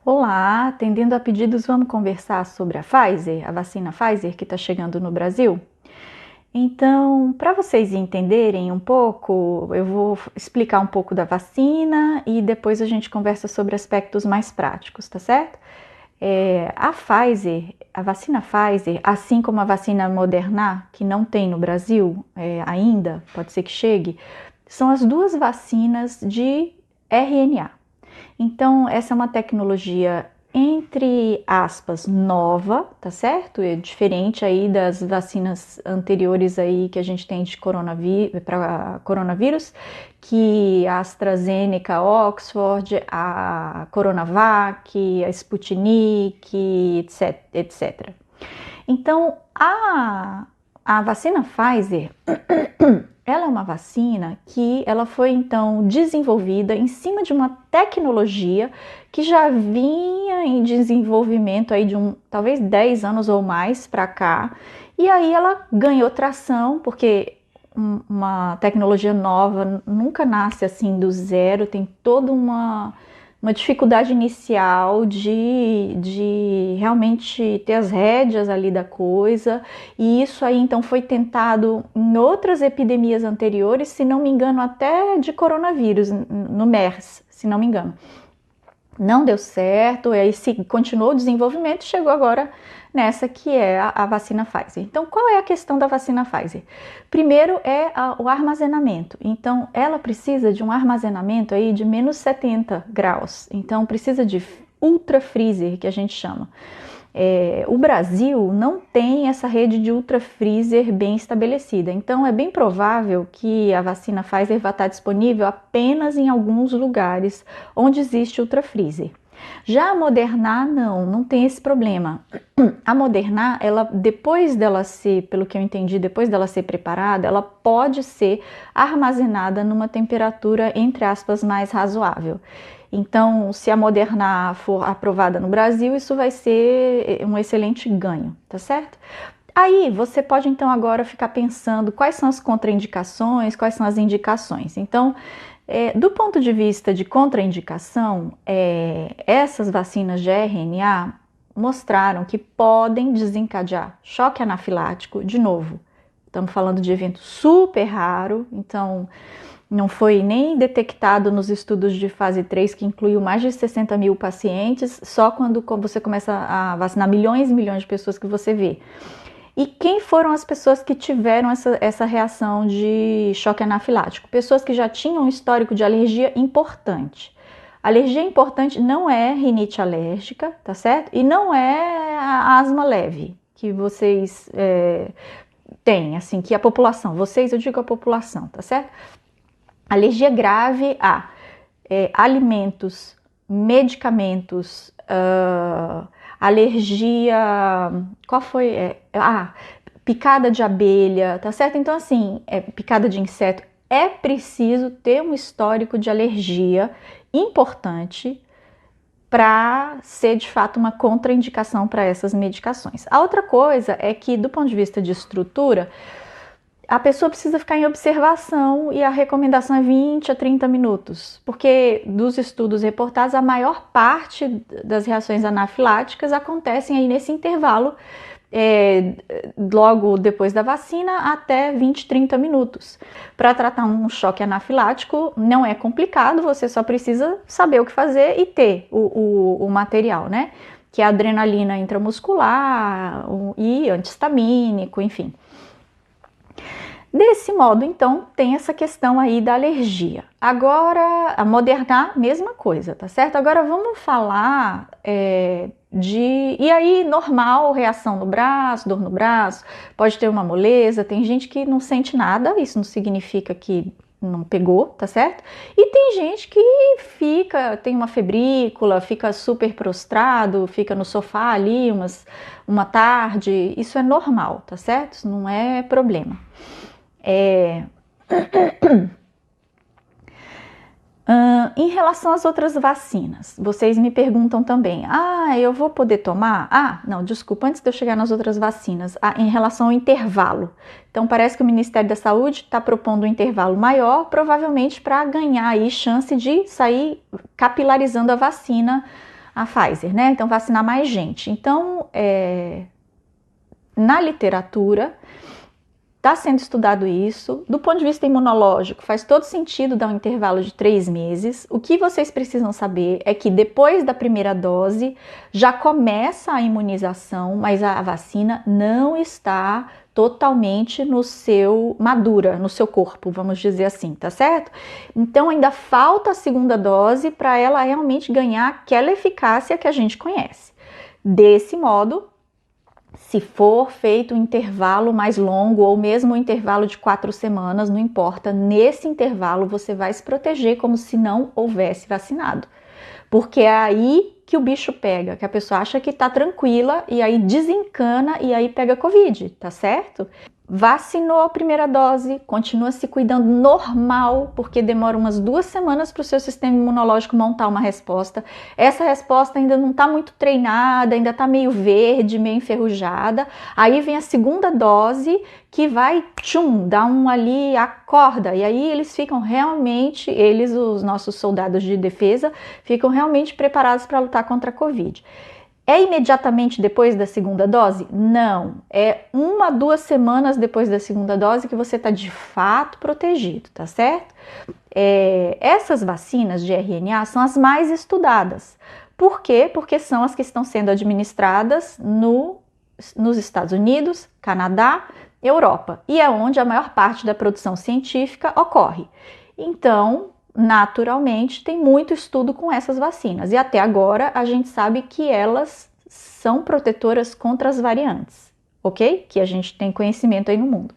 Olá, atendendo a pedidos, vamos conversar sobre a Pfizer, a vacina Pfizer que está chegando no Brasil? Então, para vocês entenderem um pouco, eu vou explicar um pouco da vacina e depois a gente conversa sobre aspectos mais práticos, tá certo? A Pfizer, a vacina Pfizer, assim como a vacina Moderna, que não tem no Brasil ainda, pode ser que chegue, são as duas vacinas de RNA. Então, essa é uma tecnologia, entre aspas, nova, tá certo? É diferente aí das vacinas anteriores aí que a gente tem de para coronavírus, que a AstraZeneca, Oxford, a Coronavac, a Sputnik, etc. Então, a vacina Pfizer, ela é uma vacina que ela foi então desenvolvida em cima de uma tecnologia que já vinha em desenvolvimento aí de talvez 10 anos ou mais para cá. E aí ela ganhou tração, porque uma tecnologia nova nunca nasce assim do zero, tem toda uma dificuldade inicial de realmente ter as rédeas ali da coisa, e isso aí então foi tentado em outras epidemias anteriores, se não me engano até de coronavírus, no MERS, se não me engano. Não deu certo, aí continuou o desenvolvimento, chegou agora nessa que é a vacina Pfizer. Então, qual é a questão da vacina Pfizer? Primeiro é o armazenamento. Então, ela precisa de um armazenamento aí de menos 70 graus. Então, precisa de ultra freezer, que a gente chama. O Brasil não tem essa rede de ultra freezer bem estabelecida, então é bem provável que a vacina Pfizer vá estar disponível apenas em alguns lugares onde existe ultra freezer. Já a Moderna não tem esse problema. A Moderna, ela, depois dela ser, pelo que eu entendi, depois dela ser preparada, ela pode ser armazenada numa temperatura, entre aspas, mais razoável. Então, se a Moderna for aprovada no Brasil, isso vai ser um excelente ganho, tá certo? Aí você pode então agora ficar pensando quais são as contraindicações, quais são as indicações. Então, do ponto de vista de contraindicação, essas vacinas de RNA mostraram que podem desencadear choque anafilático de novo. Estamos falando de evento super raro, então não foi nem detectado nos estudos de fase 3, que incluiu mais de 60 mil pacientes, só quando você começa a vacinar milhões e milhões de pessoas que você vê. E quem foram as pessoas que tiveram essa reação de choque anafilático? Pessoas que já tinham um histórico de alergia importante. Alergia importante não é rinite alérgica, tá certo? E não é a asma leve, que vocês têm, assim, que a população, eu digo a população, tá certo? Alergia grave a alimentos, medicamentos, alergia, qual foi? Picada de abelha, tá certo? Então, assim, picada de inseto, é preciso ter um histórico de alergia importante para ser de fato uma contraindicação para essas medicações. A outra coisa é que, do ponto de vista de estrutura, a pessoa precisa ficar em observação e a recomendação é 20 a 30 minutos, porque dos estudos reportados, a maior parte das reações anafiláticas acontecem aí nesse intervalo, logo depois da vacina até 20, 30 minutos. Para tratar um choque anafilático não é complicado, você só precisa saber o que fazer e ter o material, né? Que é adrenalina intramuscular e antihistamínico, enfim. Desse modo, então, tem essa questão aí da alergia. Agora, a Moderna, mesma coisa, tá certo? Agora vamos falar E aí, normal, reação no braço, dor no braço, pode ter uma moleza, tem gente que não sente nada, isso não significa que não pegou, tá certo? E tem gente que tem uma febrícula, fica super prostrado, fica no sofá ali uma tarde, isso é normal, tá certo? Isso não é problema. Em relação às outras vacinas, vocês me perguntam também, eu vou poder tomar? Não, desculpa, antes de eu chegar nas outras vacinas, em relação ao intervalo. Então, parece que o Ministério da Saúde está propondo um intervalo maior, provavelmente para ganhar aí chance de sair capilarizando a vacina a Pfizer, né? Então, vacinar mais gente. Então, na literatura, está sendo estudado isso. Do ponto de vista imunológico, faz todo sentido dar um intervalo de 3 meses. O que vocês precisam saber é que depois da primeira dose já começa a imunização, mas a vacina não está totalmente madura no seu corpo, vamos dizer assim, tá certo? Então ainda falta a segunda dose para ela realmente ganhar aquela eficácia que a gente conhece. Desse modo, se for feito um intervalo mais longo ou mesmo um intervalo de 4 semanas, não importa, nesse intervalo você vai se proteger como se não houvesse vacinado. Porque é aí que o bicho pega, que a pessoa acha que tá tranquila e aí desencana e aí pega Covid, tá certo? Vacinou a primeira dose, continua se cuidando normal, porque demora umas 2 semanas para o seu sistema imunológico montar uma resposta. Essa resposta ainda não está muito treinada, ainda está meio verde, meio enferrujada. Aí vem a segunda dose que vai, dar um ali, acorda. E aí eles ficam realmente, os nossos soldados de defesa, ficam realmente preparados para lutar contra a Covid. É imediatamente depois da segunda dose? Não. É 1 a 2 semanas depois da segunda dose que você está de fato protegido, tá certo? Essas vacinas de RNA são as mais estudadas. Por quê? Porque são as que estão sendo administradas nos Estados Unidos, Canadá, Europa. E é onde a maior parte da produção científica ocorre. Então, naturalmente, tem muito estudo com essas vacinas e até agora a gente sabe que elas são protetoras contra as variantes, ok? Que a gente tem conhecimento aí no mundo.